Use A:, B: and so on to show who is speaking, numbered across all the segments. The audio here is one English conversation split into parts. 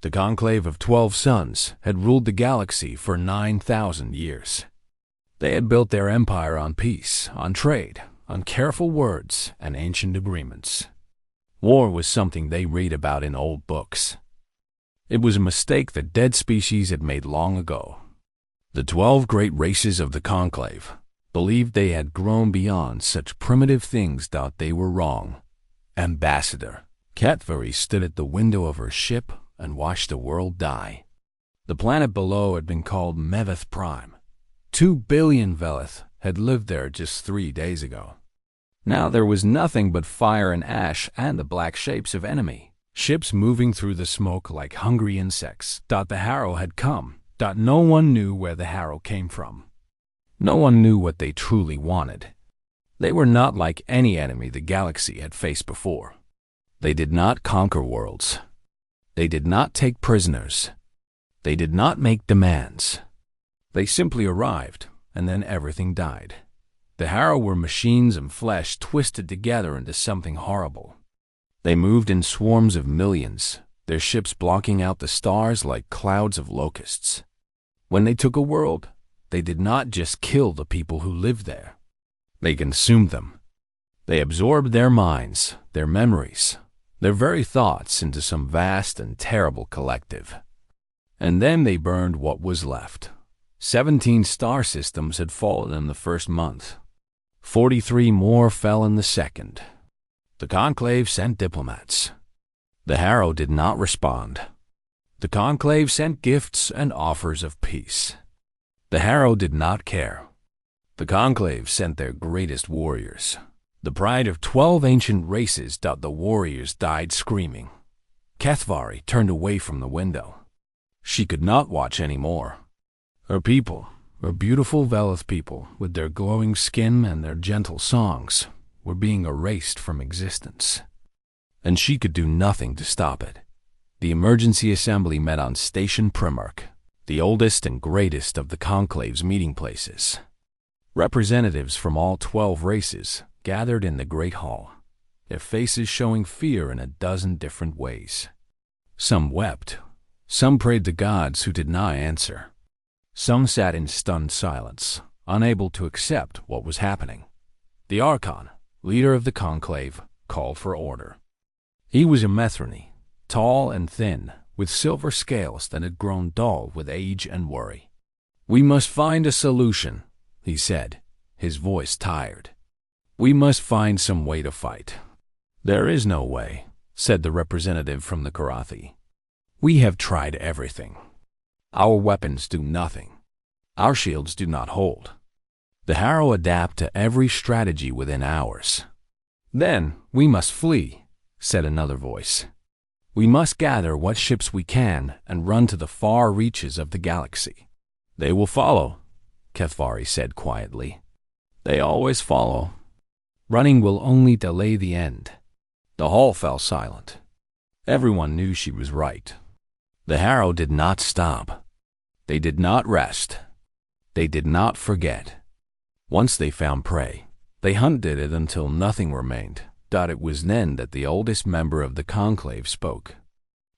A: The conclave of 12 suns had ruled the galaxy for 9,000 years. They had built their empire on peace, on trade, on careful words and ancient agreements. War was something they read about in old books. It was a mistake that dead species had made long ago. The 12 great races of the conclave believed they had grown beyond such primitive things that they were wrong. Ambassador Catvery stood at the window of her ship and watched the world die. The planet below had been called Meveth Prime. 2 billion Velith had lived there just 3 days ago. Now there was nothing but fire and ash and the black shapes of enemy. Ships moving through the smoke like hungry insects. The Harrow had come. No one knew where the Harrow came from. No one knew what they truly wanted. They were not like any enemy the galaxy had faced before. They did not conquer worlds. They did not take prisoners. They did not make demands. They simply arrived, and then everything died. The Harrow were machines and flesh twisted together into something horrible. They moved in swarms of millions, their ships blocking out the stars like clouds of locusts. When they took a world, they did not just kill the people who lived there. They consumed them. They absorbed their minds, their memories, their very thoughts into some vast and terrible collective. And then they burned what was left. 17 star systems had fallen in the first month. 43 more fell in the second. The conclave sent diplomats. The Harrow did not respond. The conclave sent gifts and offers of peace. The Harrow did not care. The conclave sent their greatest warriors. The pride of 12 ancient races. The warriors died screaming. Catvery turned away from the window. She could not watch any more. Her people, her beautiful Velith people, with their glowing skin and their gentle songs, were being erased from existence. And she could do nothing to stop it. The emergency assembly met on Station Primarch, the oldest and greatest of the conclave's meeting places. Representatives from all 12 races gathered in the great hall, their faces showing fear in a dozen different ways. Some wept. Some prayed to gods who did not answer. Some sat in stunned silence, unable to accept what was happening. The Archon, leader of the conclave, called for order. He was a Methrony, tall and thin, with silver scales that had grown dull with age and worry. "We must find a solution," he said, his voice tired. "We must find some way to fight." "There is no way," said the representative from the Karathi. "We have tried everything. Our weapons do nothing. Our shields do not hold. The Harrow adapt to every strategy within hours." "Then we must flee," said another voice. "We must gather what ships we can and run to the far reaches of the galaxy." "They will follow," Catvery said quietly. "They always follow. Running will only delay the end." The hall fell silent. Everyone knew she was right. The Harrow did not stop. They did not rest. They did not forget. Once they found prey, they hunted it until nothing remained. It was then that the oldest member of the conclave spoke.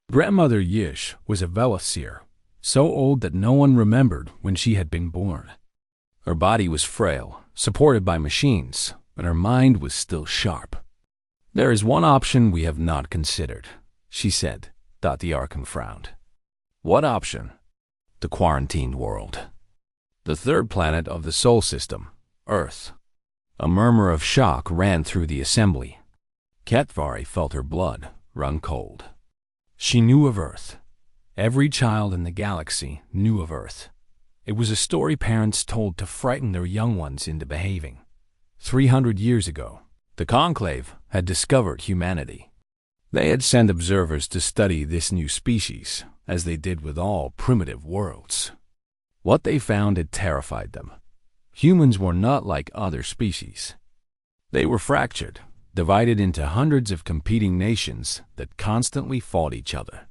A: Grandmother Yish was a Velith seer, so old that no one remembered when she had been born. Her body was frail, supported by machines, but her mind was still sharp. "There is one option we have not considered," she said. The Archon frowned. "What option?" "The quarantined world. The third planet of the Sol system, Earth." A murmur of shock ran through the assembly. Catvery felt her blood run cold. She knew of Earth. Every child in the galaxy knew of Earth. It was a story parents told to frighten their young ones into behaving. 300 years ago, the conclave had discovered humanity. They had sent observers to study this new species, as they did with all primitive worlds. What they found had terrified them. Humans were not like other species. They were fractured, divided into hundreds of competing nations that constantly fought each other.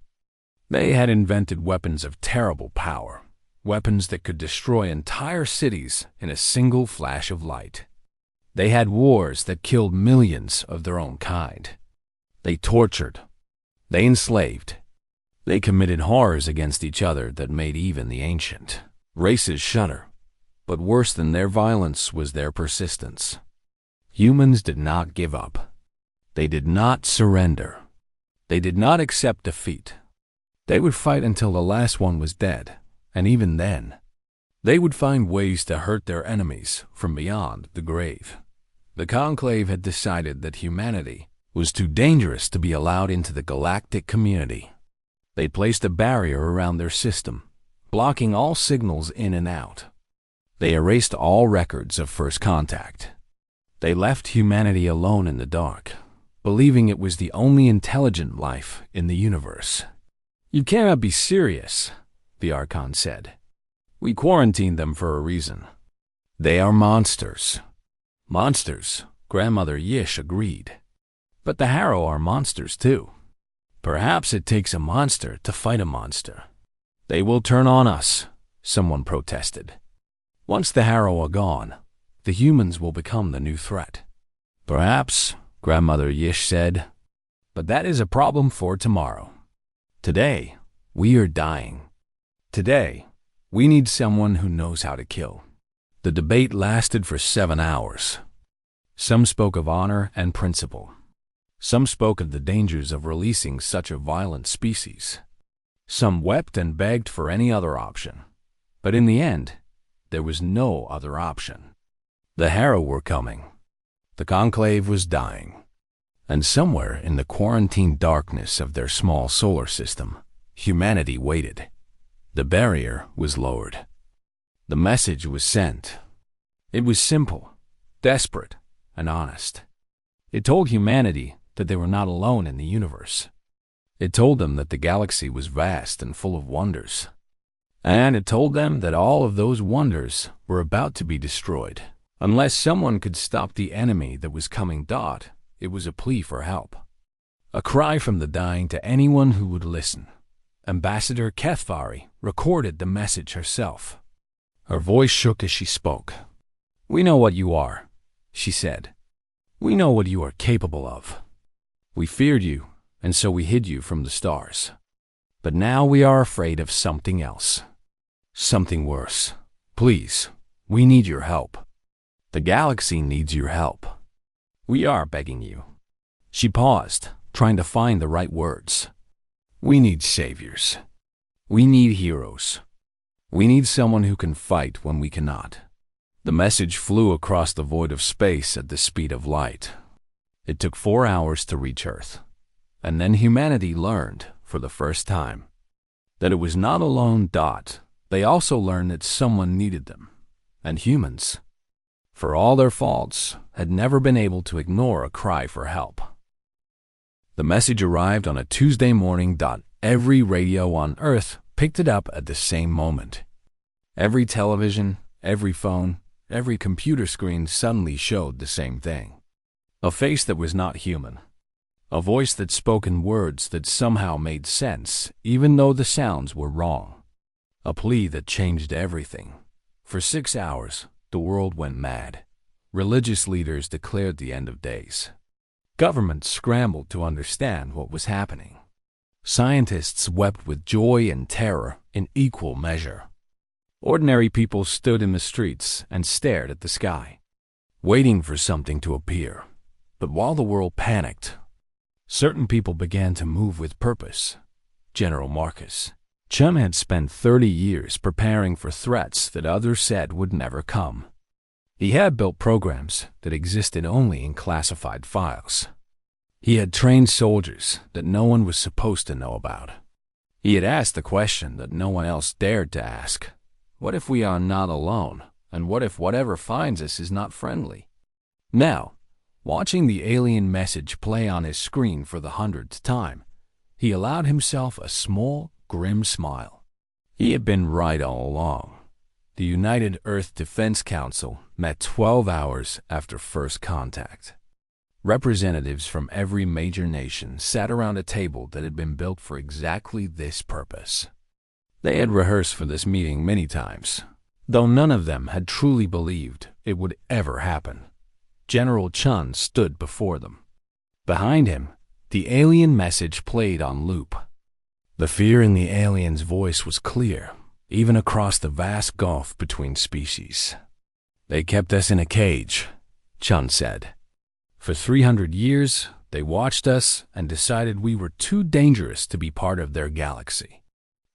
A: They had invented weapons of terrible power, weapons that could destroy entire cities in a single flash of light. They had wars that killed millions of their own kind. They tortured. They enslaved. They committed horrors against each other that made even the ancient races shudder. But worse than their violence was their persistence. Humans did not give up. They did not surrender. They did not accept defeat. They would fight until the last one was dead, and even then, they would find ways to hurt their enemies from beyond the grave. The Conclave had decided that humanity was too dangerous to be allowed into the galactic community. They placed a barrier around their system, blocking all signals in and out. They erased all records of first contact. They left humanity alone in the dark, believing it was the only intelligent life in the universe. "You cannot be serious," the Archon said. "We quarantined them for a reason. They are monsters." "Monsters," Grandmother Yish agreed. "But the Harrow are monsters too. Perhaps it takes a monster to fight a monster." "They will turn on us," someone protested. "Once the Harrow are gone, the humans will become the new threat." "Perhaps," Grandmother Yish said. "But that is a problem for tomorrow. Today, we are dying. Today, we need someone who knows how to kill." The debate lasted for 7 hours. Some spoke of honor and principle. Some spoke of the dangers of releasing such a violent species. Some wept and begged for any other option. But in the end, there was no other option. The Harrow were coming. The Conclave was dying. And somewhere in the quarantined darkness of their small solar system, humanity waited. The barrier was lowered. The message was sent. It was simple, desperate, and honest. It told humanity that they were not alone in the universe. It told them that the galaxy was vast and full of wonders. And it told them that all of those wonders were about to be destroyed. Unless someone could stop the enemy that was coming. It was a plea for help. A cry from the dying to anyone who would listen. Ambassador Kethvari recorded the message herself. Her voice shook as she spoke. "We know what you are," she said. "We know what you are capable of. We feared you, and so we hid you from the stars. But now we are afraid of something else. Something worse. Please, we need your help. The galaxy needs your help. We are begging you." She paused, trying to find the right words. "We need saviors. We need heroes. We need someone who can fight when we cannot." The message flew across the void of space at the speed of light. It took 4 hours to reach Earth. And then humanity learned, for the first time, that it was not alone. They also learned that someone needed them. And humans, for all their faults, had never been able to ignore a cry for help. The message arrived on a Tuesday morning. Every radio on Earth picked it up at the same moment. Every television, every phone, every computer screen suddenly showed the same thing. A face that was not human. A voice that spoke in words that somehow made sense, even though the sounds were wrong. A plea that changed everything. For 6 hours, the world went mad. Religious leaders declared the end of days. Governments scrambled to understand what was happening. Scientists wept with joy and terror in equal measure. Ordinary people stood in the streets and stared at the sky, waiting for something to appear. But while the world panicked, certain people began to move with purpose. General Marcus Chum had spent 30 years preparing for threats that others said would never come. He had built programs that existed only in classified files. He had trained soldiers that no one was supposed to know about. He had asked the question that no one else dared to ask. What if we are not alone? And what if whatever finds us is not friendly? Now, watching the alien message play on his screen for the 100th time, he allowed himself a small, grim smile. He had been right all along. The United Earth Defense Council met 12 hours after first contact. Representatives from every major nation sat around a table that had been built for exactly this purpose. They had rehearsed for this meeting many times, though none of them had truly believed it would ever happen. General Chun stood before them. Behind him, the alien message played on loop. The fear in the alien's voice was clear, even across the vast gulf between species. They kept us in a cage, Chun said. For 300 years, they watched us and decided we were too dangerous to be part of their galaxy.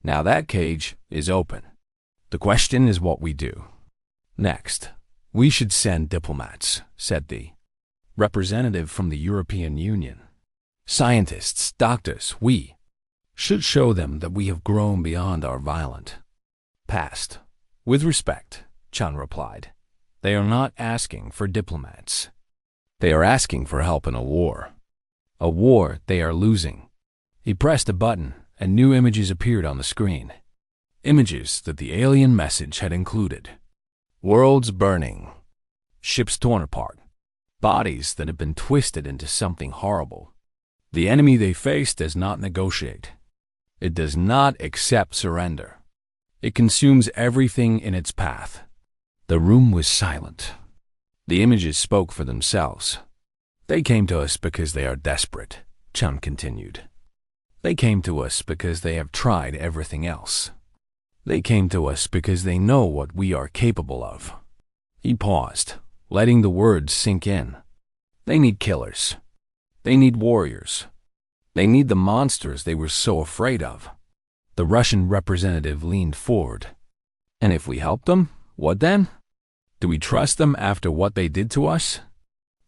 A: Now that cage is open. The question is what we do. Next, we should send diplomats, said the representative from the European Union. Scientists, doctors, we should show them that we have grown beyond our violent past. With respect, Chun replied. They are not asking for diplomats. They are asking for help in a war. A war they are losing. He pressed a button, and new images appeared on the screen. Images that the alien message had included. Worlds burning. Ships torn apart. Bodies that had been twisted into something horrible. The enemy they face does not negotiate. It does not accept surrender. It consumes everything in its path. The room was silent. The images spoke for themselves. They came to us because they are desperate, Chun continued. They came to us because they have tried everything else. They came to us because they know what we are capable of. He paused, letting the words sink in. They need killers. They need warriors. They need the monsters they were so afraid of. The Russian representative leaned forward. And if we help them, what then? Do we trust them after what they did to us?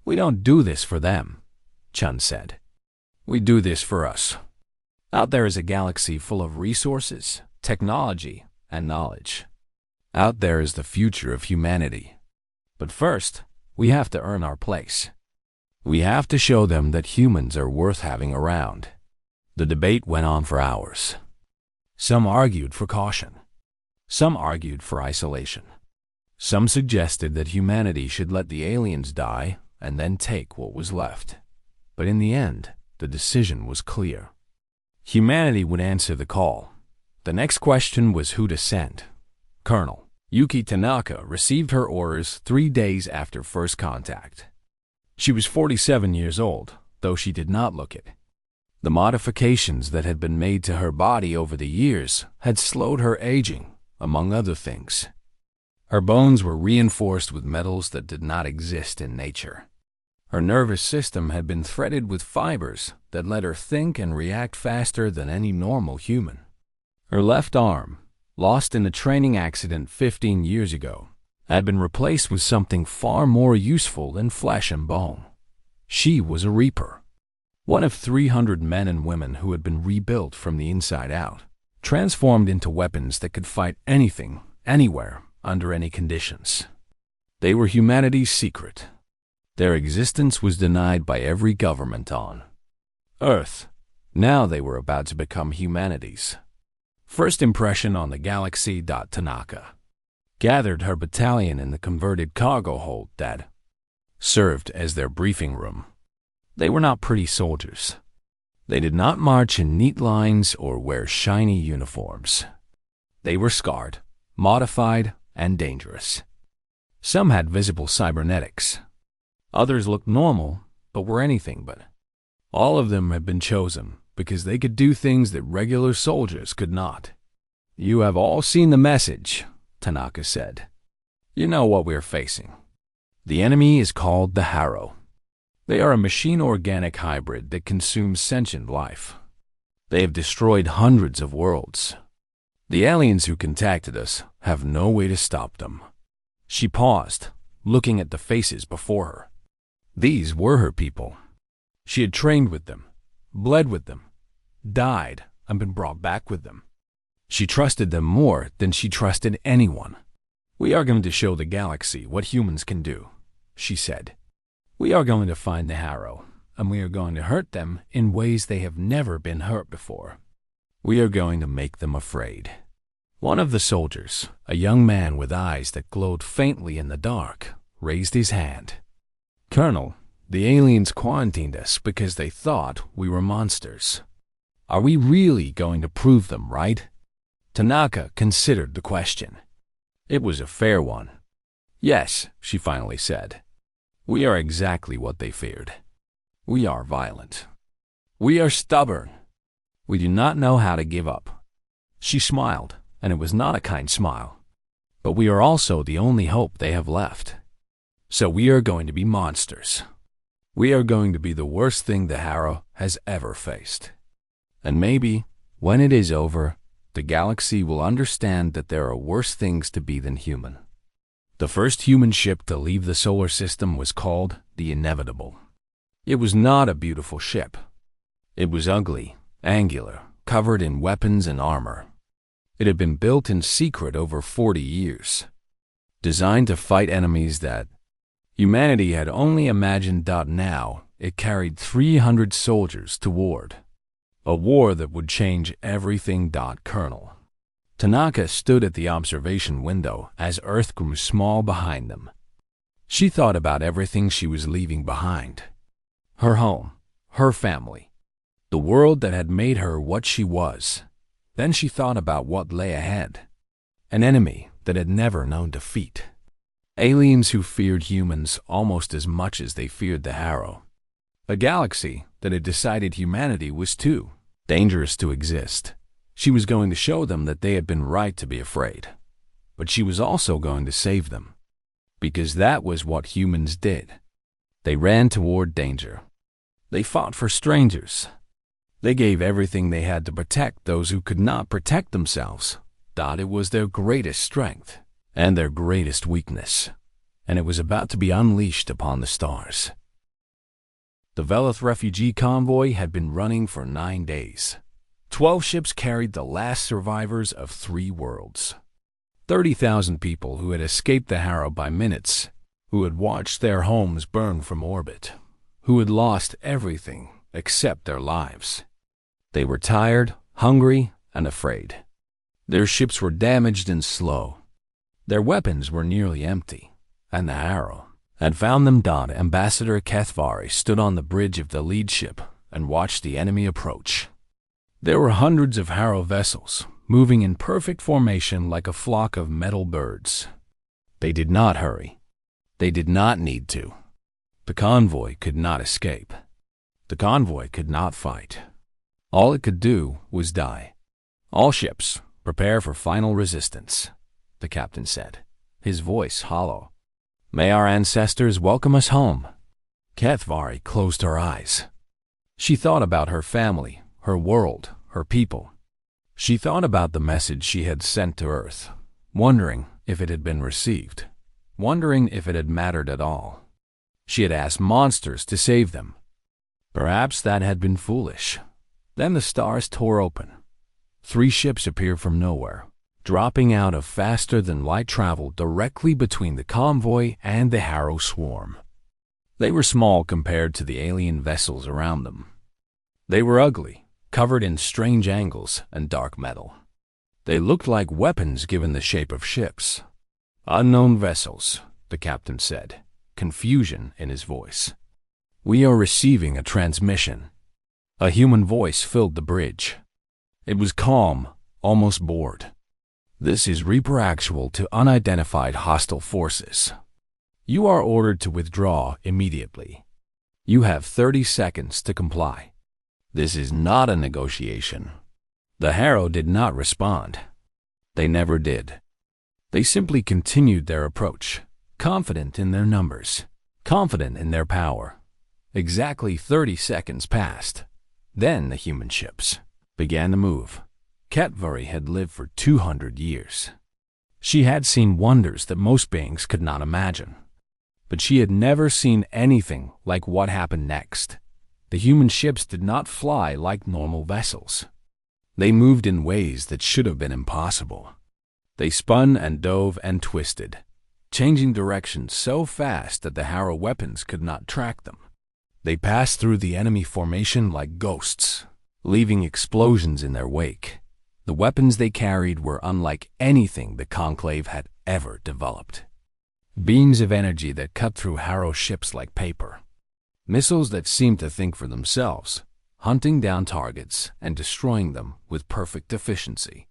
A: We don't do this for them, Chun said. We do this for us. Out there is a galaxy full of resources, technology, and knowledge. Out there is the future of humanity. But first, we have to earn our place. We have to show them that humans are worth having around. The debate went on for hours. Some argued for caution. Some argued for isolation. Some suggested that humanity should let the aliens die and then take what was left. But in the end, the decision was clear. Humanity would answer the call. The next question was who to send. Colonel Yuki Tanaka received her orders 3 days after first contact. She was 47 years old, though she did not look it. The modifications that had been made to her body over the years had slowed her aging, among other things. Her bones were reinforced with metals that did not exist in nature. Her nervous system had been threaded with fibers that let her think and react faster than any normal human. Her left arm, lost in a training accident 15 years ago, had been replaced with something far more useful than flesh and bone. She was a Reaper, one of 300 men and women who had been rebuilt from the inside out, transformed into weapons that could fight anything, anywhere, under any conditions. They were humanity's secret. Their existence was denied by every government on Earth. Now they were about to become humanity's. First impression on the galaxy. Tanaka gathered her battalion in the converted cargo hold that served as their briefing room. They were not pretty soldiers. They did not march in neat lines or wear shiny uniforms. They were scarred, modified, and dangerous. Some had visible cybernetics. Others looked normal, but were anything but. All of them had been chosen because they could do things that regular soldiers could not. You have all seen the message, Tanaka said. You know what we're facing. The enemy is called the Harrow. They are a machine-organic hybrid that consumes sentient life. They have destroyed hundreds of worlds. The aliens who contacted us have no way to stop them. She paused, looking at the faces before her. These were her people. She had trained with them, bled with them, died, and been brought back with them. She trusted them more than she trusted anyone. We are going to show the galaxy what humans can do, she said. We are going to find the Harrow, and we are going to hurt them in ways they have never been hurt before. We are going to make them afraid. One of the soldiers, a young man with eyes that glowed faintly in the dark, raised his hand. Colonel, the aliens quarantined us because they thought we were monsters. Are we really going to prove them right? Tanaka considered the question. It was a fair one. Yes, she finally said. We are exactly what they feared. We are violent. We are stubborn. We do not know how to give up." She smiled, and it was not a kind smile. "But we are also the only hope they have left. So we are going to be monsters. We are going to be the worst thing the Harrow has ever faced. And maybe, when it is over, the galaxy will understand that there are worse things to be than human." The first human ship to leave the solar system was called the Inevitable. It was not a beautiful ship. It was ugly, angular, covered in weapons and armor. It had been built in secret over 40 years, designed to fight enemies that humanity had only imagined. Now, it carried 300 soldiers to ward a war that would change everything. Colonel Tanaka stood at the observation window as Earth grew small behind them. She thought about everything she was leaving behind. Her home, her family, the world that had made her what she was. Then she thought about what lay ahead. An enemy that had never known defeat. Aliens who feared humans almost as much as they feared the Harrow. A galaxy that had decided humanity was too dangerous to exist. She was going to show them that they had been right to be afraid. But she was also going to save them. Because that was what humans did. They ran toward danger. They fought for strangers. They gave everything they had to protect those who could not protect themselves. It was their greatest strength and their greatest weakness. And it was about to be unleashed upon the stars. The Velith refugee convoy had been running for 9 days. 12 ships carried the last survivors of 3 worlds. 30,000 people who had escaped the Harrow by minutes, who had watched their homes burn from orbit, who had lost everything except their lives. They were tired, hungry, and afraid. Their ships were damaged and slow. Their weapons were nearly empty, and the Harrow had found them. Ambassador Kethvari stood on the bridge of the lead ship and watched the enemy approach. There were hundreds of Harrow vessels, moving in perfect formation like a flock of metal birds. They did not hurry. They did not need to. The convoy could not escape. The convoy could not fight. All it could do was die. "All ships, prepare for final resistance," the captain said, his voice hollow. "May our ancestors welcome us home." Kethvari closed her eyes. She thought about her family, her world, her people. She thought about the message she had sent to Earth, wondering if it had been received, wondering if it had mattered at all. She had asked monsters to save them. Perhaps that had been foolish. Then the stars tore open. 3 ships appeared from nowhere, dropping out of faster-than-light travel directly between the convoy and the Harrow swarm. They were small compared to the alien vessels around them. They were ugly, covered in strange angles and dark metal. They looked like weapons given the shape of ships. "Unknown vessels," the captain said, confusion in his voice. "We are receiving a transmission." A human voice filled the bridge. It was calm, almost bored. "This is Reaper Actual to unidentified hostile forces. You are ordered to withdraw immediately. You have 30 seconds to comply. This is not a negotiation." The Harrow did not respond. They never did. They simply continued their approach, confident in their numbers, confident in their power. Exactly 30 seconds passed. Then the human ships began to move. Kethvari had lived for 200 years. She had seen wonders that most beings could not imagine. But she had never seen anything like what happened next. The human ships did not fly like normal vessels. They moved in ways that should have been impossible. They spun and dove and twisted, changing direction so fast that the Harrow weapons could not track them. They passed through the enemy formation like ghosts, leaving explosions in their wake. The weapons they carried were unlike anything the Conclave had ever developed. Beams of energy that cut through Harrow ships like paper. Missiles that seemed to think for themselves, hunting down targets and destroying them with perfect efficiency.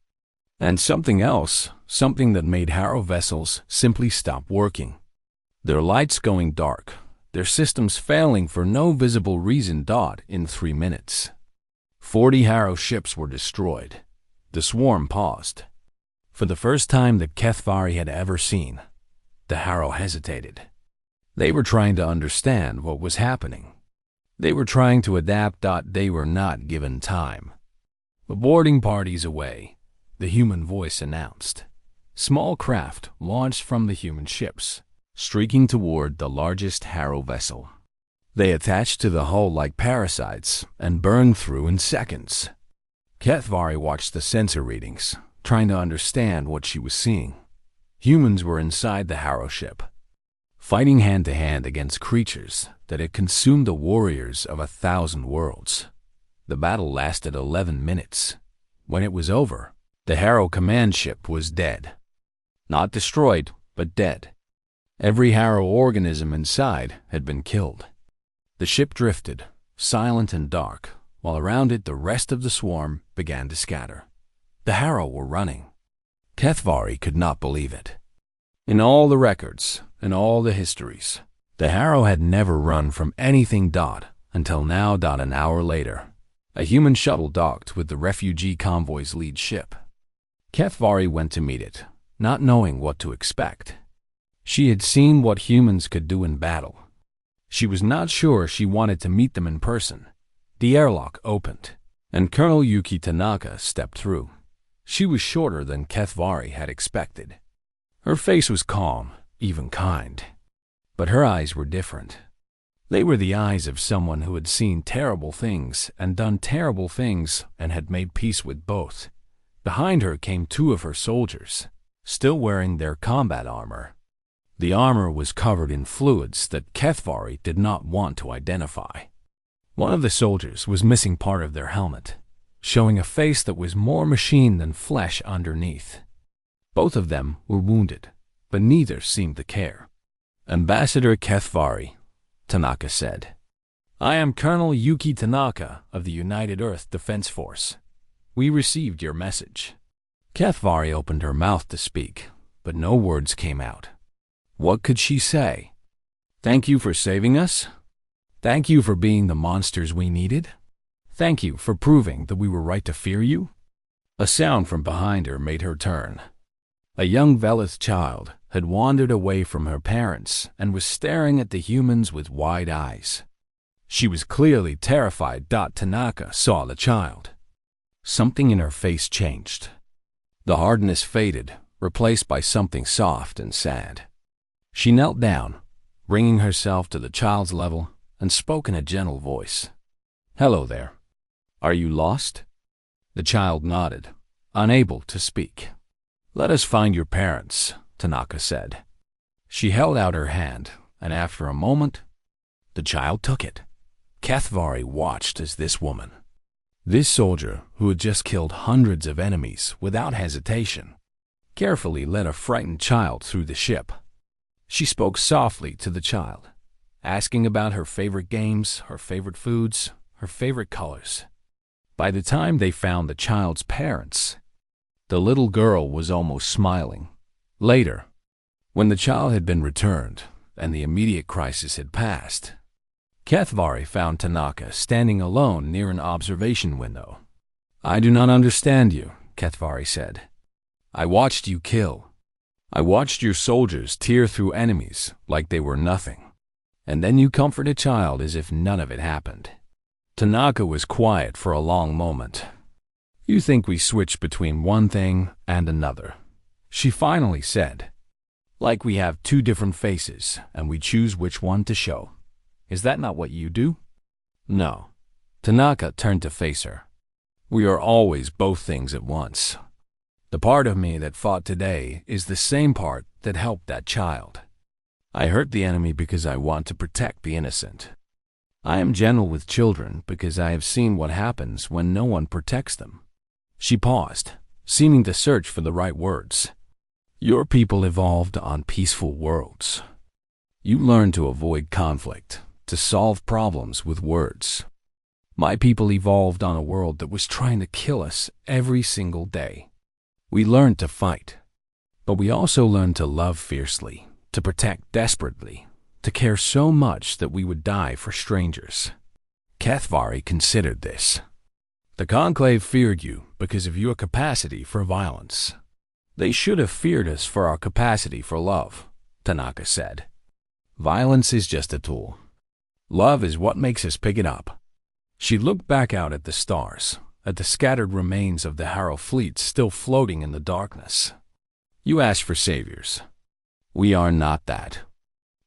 A: And something else, something that made Harrow vessels simply stop working. Their lights going dark, their systems failing for no visible reason. In 3 minutes. 40 Harrow ships were destroyed. The swarm paused. For the first time that Kethvari had ever seen, the Harrow hesitated. They were trying to understand what was happening. They were trying to adapt. They were not given time. The boarding party's away, the human voice announced. Small craft launched from the human ships, streaking toward the largest Harrow vessel. They attached to the hull like parasites and burned through in seconds. Kethvari watched the sensor readings, trying to understand what she was seeing. Humans were inside the Harrow ship, fighting hand-to-hand against creatures that had consumed the warriors of 1,000 worlds. The battle lasted 11 minutes. When it was over, the Harrow command ship was dead. Not destroyed, but dead. Every Harrow organism inside had been killed. The ship drifted, silent and dark, while around it the rest of the swarm began to scatter. The Harrow were running. Kethvari could not believe it. In all the records, in all the histories, the Harrow had never run from anything. Until now. An hour later, a human shuttle docked with the refugee convoy's lead ship. Kethvari went to meet it, not knowing what to expect. She had seen what humans could do in battle. She was not sure she wanted to meet them in person. The airlock opened, and Colonel Yuki Tanaka stepped through. She was shorter than Kethvari had expected. Her face was calm, even kind. But her eyes were different. They were the eyes of someone who had seen terrible things and done terrible things and had made peace with both. Behind her came two of her soldiers, still wearing their combat armor. The armor was covered in fluids that Kethvari did not want to identify. One of the soldiers was missing part of their helmet, showing a face that was more machine than flesh underneath. Both of them were wounded, but neither seemed to care. "Ambassador Kethvari," Tanaka said. "I am Colonel Yuki Tanaka of the United Earth Defense Force. We received your message." Kethvari opened her mouth to speak, but no words came out. What could she say? Thank you for saving us? Thank you for being the monsters we needed? Thank you for proving that we were right to fear you? A sound from behind her made her turn. A young Velith child had wandered away from her parents and was staring at the humans with wide eyes. She was clearly terrified. Tanaka saw the child. Something in her face changed. The hardness faded, replaced by something soft and sad. She knelt down, bringing herself to the child's level, and spoke in a gentle voice. "Hello there. Are you lost?" The child nodded, unable to speak. "Let us find your parents," Tanaka said. She held out her hand, and after a moment, the child took it. Kethvari watched as this woman, this soldier who had just killed hundreds of enemies without hesitation, carefully led a frightened child through the ship. She spoke softly to the child, asking about her favorite games, her favorite foods, her favorite colors. By the time they found the child's parents, the little girl was almost smiling. Later, when the child had been returned and the immediate crisis had passed, Kethvari found Tanaka standing alone near an observation window. "I do not understand you," Kethvari said. "I watched you kill. I watched your soldiers tear through enemies like they were nothing. And then you comfort a child as if none of it happened." Tanaka was quiet for a long moment. "You think we switch between one thing and another," she finally said. "Like we have two different faces and we choose which one to show. Is that not what you do?" "No." Tanaka turned to face her. "We are always both things at once. The part of me that fought today is the same part that helped that child. I hurt the enemy because I want to protect the innocent. I am gentle with children because I have seen what happens when no one protects them." She paused, seeming to search for the right words. "Your people evolved on peaceful worlds. You learned to avoid conflict, to solve problems with words. My people evolved on a world that was trying to kill us every single day. We learned to fight, but we also learned to love fiercely, to protect desperately, to care so much that we would die for strangers." Kethvari considered this. The Conclave feared you because of your capacity for violence. They should have feared us for our capacity for love, Tanaka said. Violence is just a tool. Love is what makes us pick it up. She looked back out at the stars, at the scattered remains of the Harrow fleet still floating in the darkness. You asked for saviors. We are not that.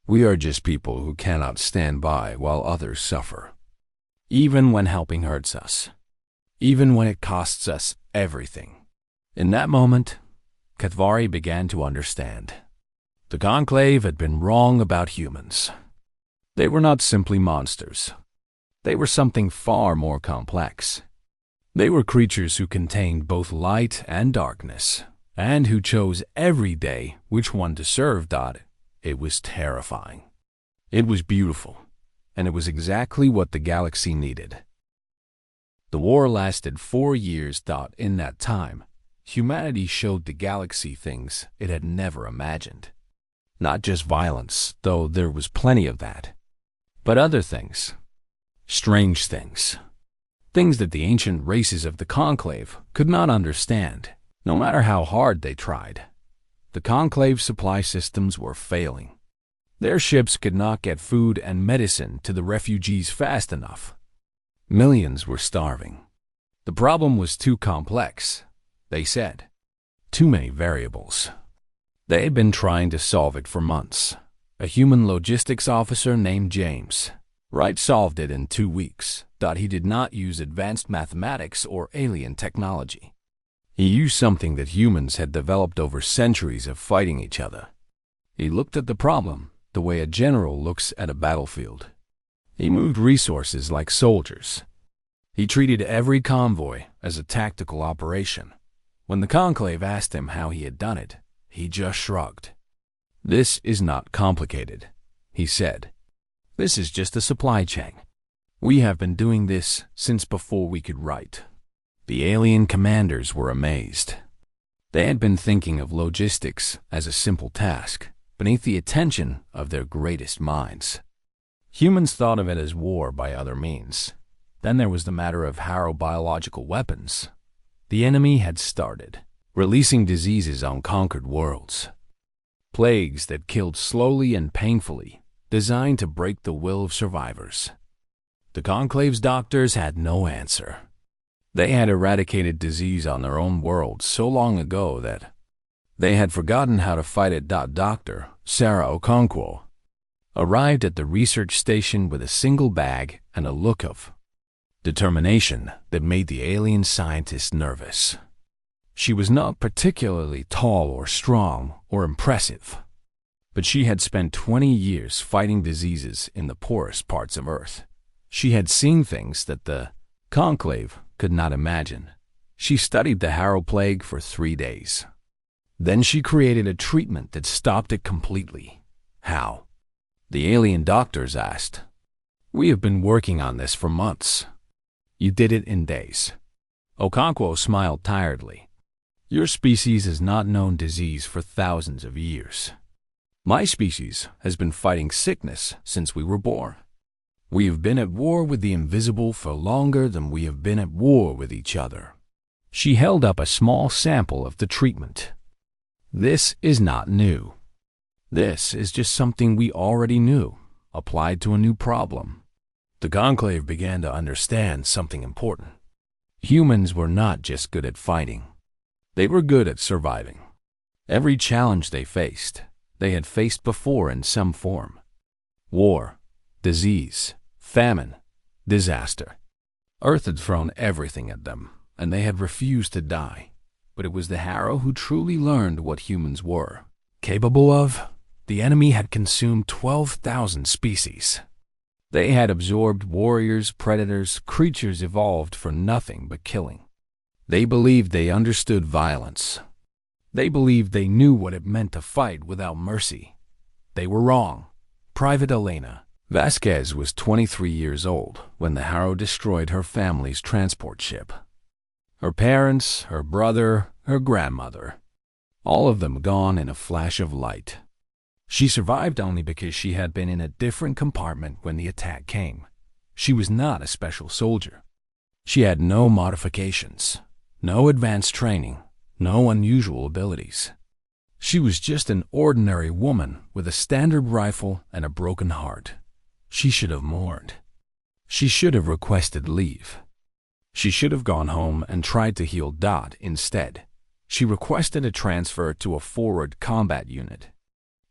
A: We are just people who cannot stand by while others suffer. Even when helping hurts us. Even when it costs us everything. In that moment, Katvari began to understand. The Conclave had been wrong about humans. They were not simply monsters. They were something far more complex. They were creatures who contained both light and darkness, and who chose every day which one to serve. It was terrifying. It was beautiful, and it was exactly what the galaxy needed. The war lasted 4 years. In that time, humanity showed the galaxy things it had never imagined. Not just violence, though there was plenty of that, but other things. Strange things. Things that the ancient races of the Conclave could not understand, no matter how hard they tried. The Conclave supply systems were failing. Their ships could not get food and medicine to the refugees fast enough. Millions were starving. The problem was too complex, they said. Too many variables. They had been trying to solve it for months. A human logistics officer named James Wright solved it in 2 weeks. He did not use advanced mathematics or alien technology. He used something that humans had developed over centuries of fighting each other. He looked at the problem the way a general looks at a battlefield. He moved resources like soldiers. He treated every convoy as a tactical operation. When the Conclave asked him how he had done it, he just shrugged. This is not complicated, he said. This is just a supply chain. We have been doing this since before we could write. The alien commanders were amazed. They had been thinking of logistics as a simple task, beneath the attention of their greatest minds. Humans thought of it as war by other means. Then there was the matter of Harrow biological weapons. The enemy had started, releasing diseases on conquered worlds. Plagues that killed slowly and painfully, designed to break the will of survivors. The Conclave's doctors had no answer. They had eradicated disease on their own world so long ago that they had forgotten how to fight it. Dr. Sarah Okonkwo arrived at the research station with a single bag and a look of determination that made the alien scientist nervous. She was not particularly tall or strong or impressive, but she had spent 20 years fighting diseases in the poorest parts of Earth. She had seen things that the Conclave could not imagine. She studied the Harrow Plague for 3 days. Then she created a treatment that stopped it completely. How? The alien doctors asked. We have been working on this for months. You did it in days. Okonkwo smiled tiredly. Your species has not known disease for thousands of years. My species has been fighting sickness since we were born. We have been at war with the invisible for longer than we have been at war with each other. She held up a small sample of the treatment. This is not new. This is just something we already knew, applied to a new problem. The Conclave began to understand something important. Humans were not just good at fighting. They were good at surviving. Every challenge they faced, they had faced before in some form. War, disease, famine, disaster. Earth had thrown everything at them, and they had refused to die. But it was the Harrow who truly learned what humans were capable of. The enemy had consumed 12,000 species. They had absorbed warriors, predators, creatures evolved for nothing but killing. They believed they understood violence. They believed they knew what it meant to fight without mercy. They were wrong. Private Elena Vasquez was 23 years old when the Harrow destroyed her family's transport ship. Her parents, her brother, her grandmother, all of them gone in a flash of light. She survived only because she had been in a different compartment when the attack came. She was not a special soldier. She had no modifications, no advanced training, no unusual abilities. She was just an ordinary woman with a standard rifle and a broken heart. She should have mourned. She should have requested leave. She should have gone home and tried to heal Dot instead. She requested a transfer to a forward combat unit.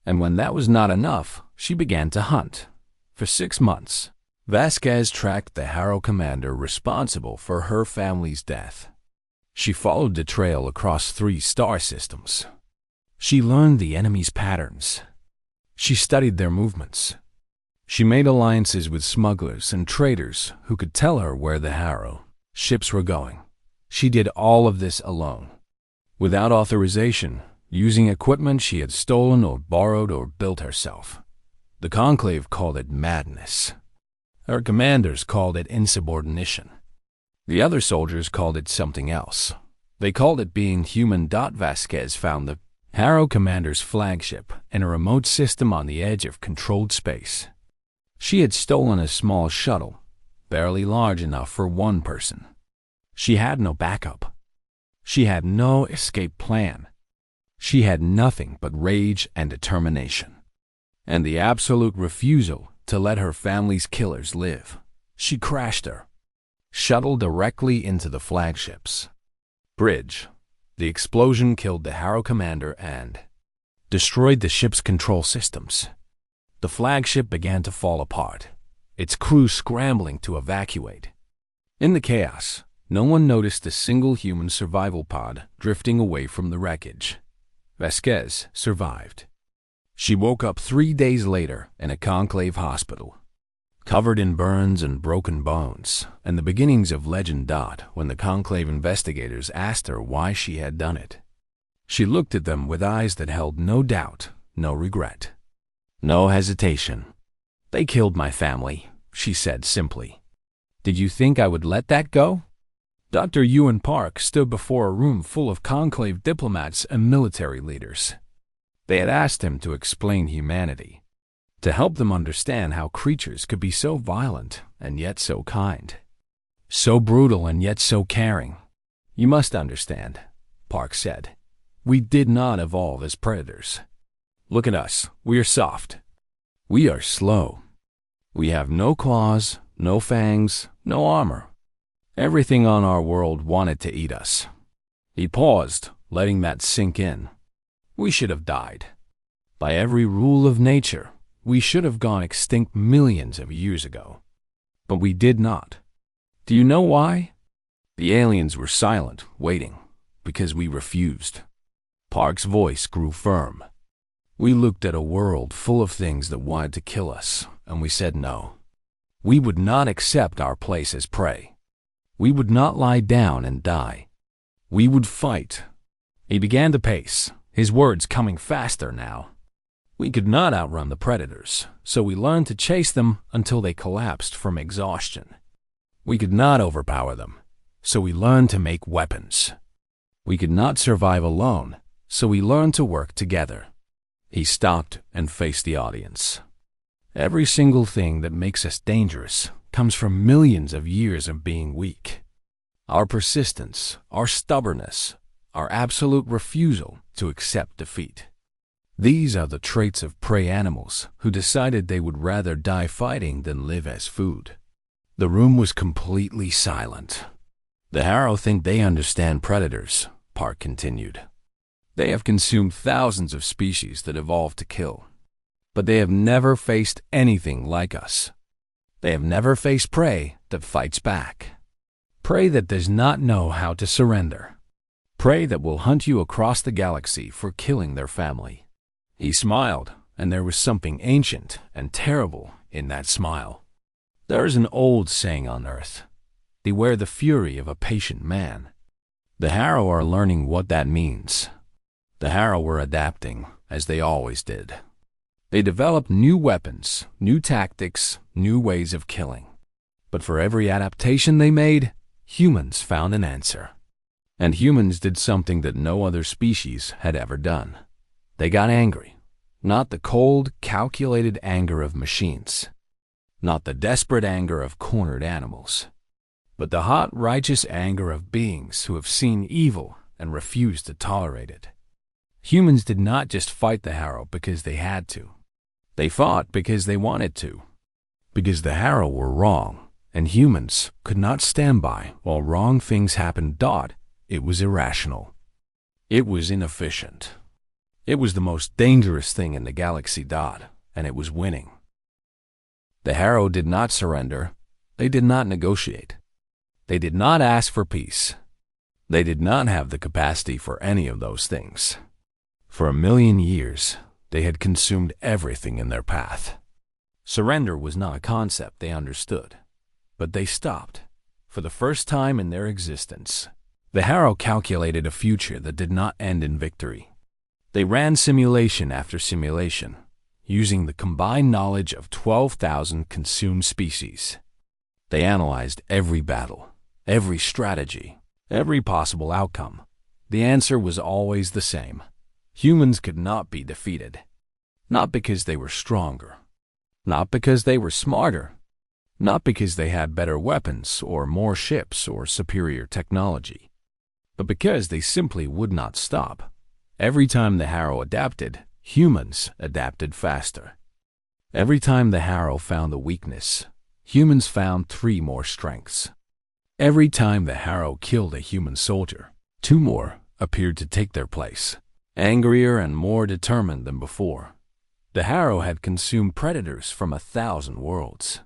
A: And when that was not enough, she began to hunt. For 6 months, Vasquez tracked the Harrow commander responsible for her family's death. She followed the trail across 3 star systems. She learned the enemy's patterns. She studied their movements. She made alliances with smugglers and traders who could tell her where the Harrow ships were going. She did all of this alone, without authorization, using equipment she had stolen or borrowed or built herself. The Conclave called it madness. Her commanders called it insubordination. The other soldiers called it something else. They called it being human. Vasquez found the Harrow commander's flagship in a remote system on the edge of controlled space. She had stolen a small shuttle, barely large enough for 1 person. She had no backup. She had no escape plan. She had nothing but rage and determination, and the absolute refusal to let her family's killers live. She crashed her shuttle directly into the flagship's bridge. The explosion killed the Harrow commander and destroyed the ship's control systems. The flagship began to fall apart, its crew scrambling to evacuate. In the chaos, no one noticed a single human survival pod drifting away from the wreckage. Vasquez survived. She woke up 3 days later in a Conclave hospital, covered in burns and broken bones, and the beginnings of legend. When the Conclave investigators asked her why she had done it, she looked at them with eyes that held no doubt, no regret, no hesitation. "They killed my family," she said simply. "Did you think I would let that go?" Dr. Ewan Park stood before a room full of Conclave diplomats and military leaders. They had asked him to explain humanity, to help them understand how creatures could be so violent and yet so kind, so brutal and yet so caring. "You must understand," Park said. "We did not evolve as predators. Look at us. We are soft. We are slow. We have no claws, no fangs, no armor. Everything on our world wanted to eat us." He paused, letting that sink in. "We should have died. By every rule of nature, we should have gone extinct millions of years ago. But we did not. Do you know why? The aliens were silent, waiting, because we refused." Park's voice grew firm. "We looked at a world full of things that wanted to kill us, and we said no. We would not accept our place as prey. We would not lie down and die. We would fight." He began to pace, his words coming faster now. "We could not outrun the predators, so we learned to chase them until they collapsed from exhaustion. We could not overpower them, so we learned to make weapons. We could not survive alone, so we learned to work together." He stopped and faced the audience. "Every single thing that makes us dangerous comes from millions of years of being weak. Our persistence, our stubbornness, our absolute refusal to accept defeat. These are the traits of prey animals who decided they would rather die fighting than live as food." The room was completely silent. "The Harrow think they understand predators," Park continued. "They have consumed thousands of species that evolved to kill. But they have never faced anything like us. They have never faced prey that fights back. Prey that does not know how to surrender. Prey that will hunt you across the galaxy for killing their family." He smiled, and there was something ancient and terrible in that smile. There is an old saying on Earth: "Beware the fury of a patient man." The Harrow are learning what that means. The Harrow were adapting, as they always did. They developed new weapons, new tactics, new ways of killing. But for every adaptation they made, humans found an answer. And humans did something that no other species had ever done. They got angry. Not the cold, calculated anger of machines. Not the desperate anger of cornered animals. but the hot, righteous anger of beings who have seen evil and refuse to tolerate it. Humans did not just fight the Harrow because they had to. They fought because they wanted to. Because the Harrow were wrong, and humans could not stand by while wrong things happened. It was irrational. It was inefficient. It was the most dangerous thing in the galaxy. And it was winning. The Harrow did not surrender. They did not negotiate. They did not ask for peace. They did not have the capacity for any of those things. For 1,000,000 years, they had consumed everything in their path. Surrender was not a concept they understood, but they stopped. For the first time in their existence, the Harrow calculated a future that did not end in victory. They ran simulation after simulation, using the combined knowledge of 12,000 consumed species. They analyzed every battle, every strategy, every possible outcome. The answer was always the same. Humans could not be defeated. Not because they were stronger. Not because they were smarter. Not because they had better weapons or more ships or superior technology. But because they simply would not stop. Every time the Harrow adapted, humans adapted faster. Every time the Harrow found a weakness, humans found 3 more strengths. Every time the Harrow killed a human soldier, 2 more appeared to take their place, angrier and more determined than before. The Harrow had consumed predators from 1,000 worlds.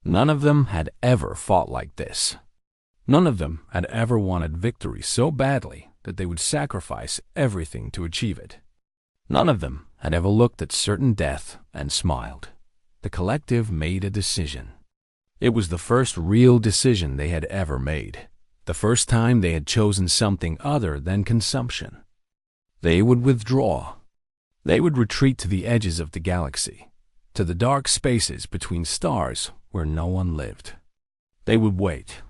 A: None of them had ever fought like this. None of them had ever wanted victory so badly that they would sacrifice everything to achieve it. None of them had ever looked at certain death and smiled. The collective made a decision. It was the first real decision they had ever made. The first time they had chosen something other than consumption. They would withdraw. They would retreat to the edges of the galaxy, to the dark spaces between stars where no one lived. They would wait.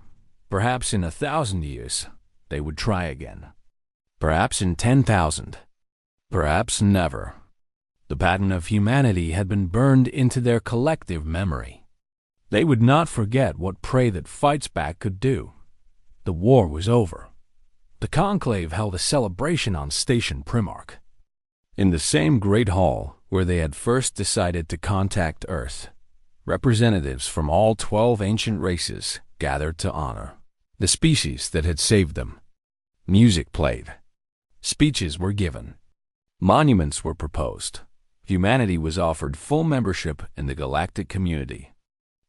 A: Perhaps in 1,000 years, they would try again. Perhaps in 10,000. Perhaps never. The pattern of humanity had been burned into their collective memory. They would not forget what prey that fights back could do. The war was over. The Conclave held a celebration on Station Primarch. In the same great hall where they had first decided to contact Earth, representatives from all 12 ancient races gathered to honor the species that had saved them. Music played. Speeches were given. Monuments were proposed. Humanity was offered full membership in the galactic community.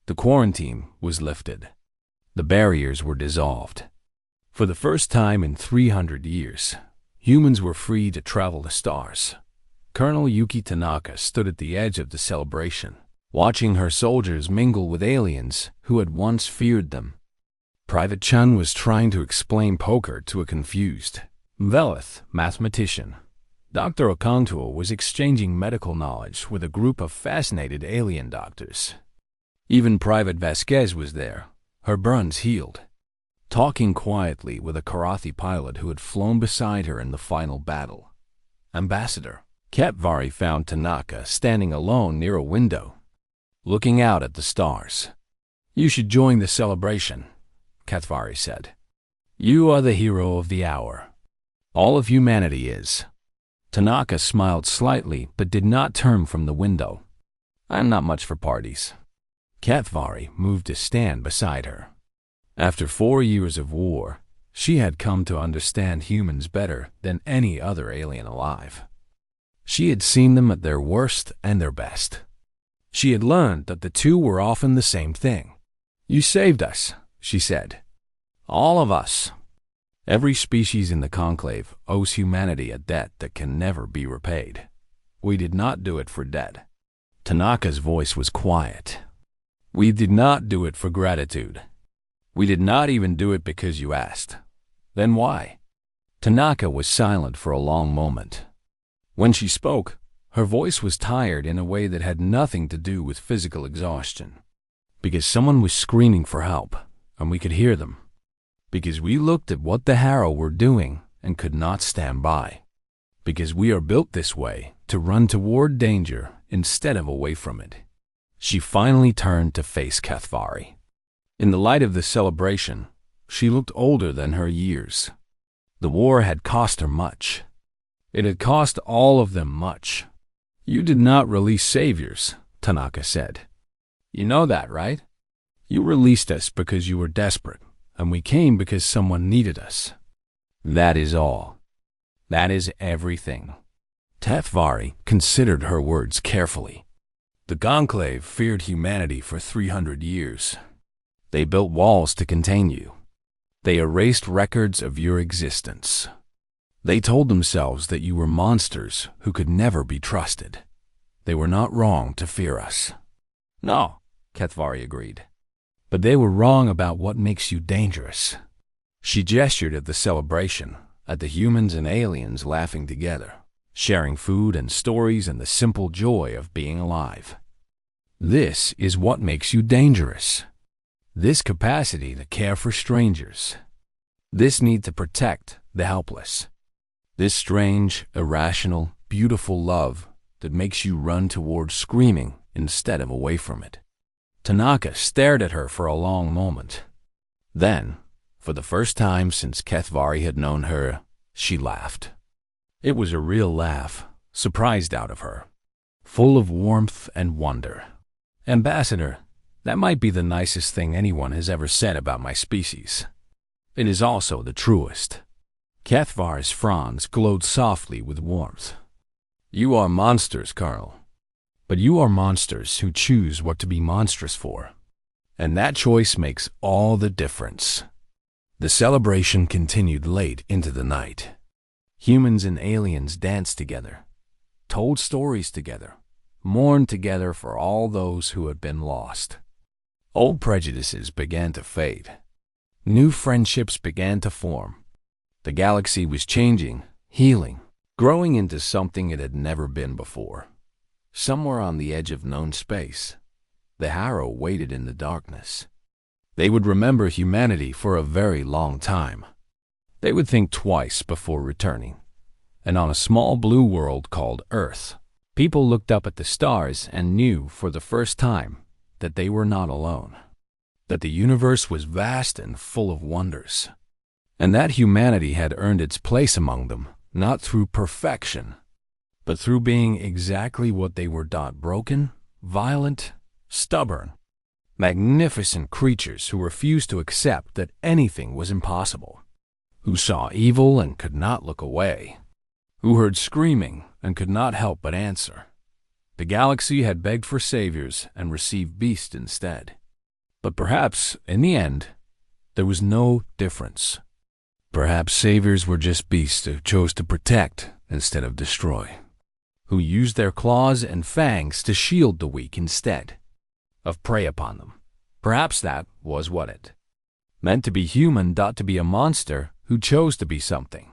A: The quarantine was lifted. The barriers were dissolved. For the first time in 300 years, humans were free to travel the stars. Colonel Yuki Tanaka stood at the edge of the celebration, watching her soldiers mingle with aliens who had once feared them. Private Chun was trying to explain poker to a confused Velith mathematician. Dr. Okontuo was exchanging medical knowledge with a group of fascinated alien doctors. Even Private Vasquez was there, her burns healed, talking quietly with a Karathi pilot who had flown beside her in the final battle. Ambassador Ketvari found Tanaka standing alone near a window, looking out at the stars. "You should join the celebration," Ketvari said. "You are the hero of the hour. All of humanity is." Tanaka smiled slightly but did not turn from the window. "I'm not much for parties." Ketvari moved to stand beside her. After 4 years of war, she had come to understand humans better than any other alien alive. She had seen them at their worst and their best. She had learned that the two were often the same thing. "You saved us," she said. "All of us." Every species in the Conclave owes humanity a debt that can never be repaid. We did not do it for debt. Tanaka's voice was quiet. We did not do it for gratitude. We did not even do it because you asked. Then why? Tanaka was silent for a long moment. When she spoke, her voice was tired in a way that had nothing to do with physical exhaustion. Because someone was screaming for help, and we could hear them. Because we looked at what the Harrow were doing and could not stand by. Because we are built this way, to run toward danger instead of away from it. She finally turned to face Ketvari. In the light of the celebration, she looked older than her years. The war had cost her much. It had cost all of them much. "You did not release saviors," Tanaka said. "You know that, right? You released us because you were desperate, and we came because someone needed us. That is all. That is everything." Tethvari considered her words carefully. The Conclave feared humanity for 300 years. They built walls to contain you. They erased records of your existence. They told themselves that you were monsters who could never be trusted. They were not wrong to fear us. "No," Tethvari agreed. "But they were wrong about what makes you dangerous." She gestured at the celebration, at the humans and aliens laughing together, sharing food and stories and the simple joy of being alive. "This is what makes you dangerous. This capacity to care for strangers. This need to protect the helpless. This strange, irrational, beautiful love that makes you run towards screaming instead of away from it." Tanaka stared at her for a long moment. Then, for the first time since Tethvari had known her, she laughed. It was a real laugh, surprised out of her, full of warmth and wonder. "Ambassador, that might be the nicest thing anyone has ever said about my species. It is also the truest." Tethvari's fronds glowed softly with warmth. "You are monsters, Colonel. But you are monsters who choose what to be monstrous for. And that choice makes all the difference." The celebration continued late into the night. Humans and aliens danced together, told stories together, mourned together for all those who had been lost. Old prejudices began to fade. New friendships began to form. The galaxy was changing, healing, growing into something it had never been before. Somewhere on the edge of known space, the Harrow waited in the darkness. They would remember humanity for a very long time. They would think twice before returning. And on a small blue world called Earth, people looked up at the stars and knew for the first time that they were not alone, that the universe was vast and full of wonders, and that humanity had earned its place among them, not through perfection, but through being exactly what they were: broken, violent, stubborn, magnificent creatures who refused to accept that anything was impossible, who saw evil and could not look away, who heard screaming and could not help but answer. The galaxy had begged for saviors and received beasts instead. But perhaps, in the end, there was no difference. Perhaps saviors were just beasts who chose to protect instead of destroy, who used their claws and fangs to shield the weak instead of prey upon them. Perhaps that was what it meant to be human, not to be a monster who chose to be something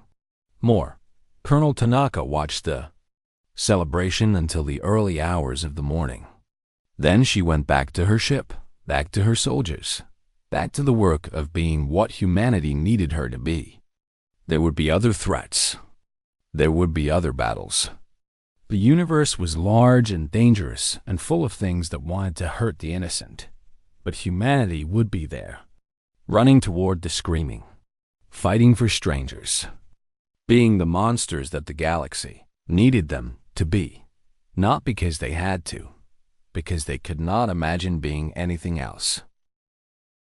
A: more. Colonel Tanaka watched the celebration until the early hours of the morning. Then she went back to her ship, back to her soldiers, back to the work of being what humanity needed her to be. There would be other threats. There would be other battles. The universe was large and dangerous and full of things that wanted to hurt the innocent. But humanity would be there, running toward the screaming, fighting for strangers, being the monsters that the galaxy needed them to be, not because they had to, because they could not imagine being anything else.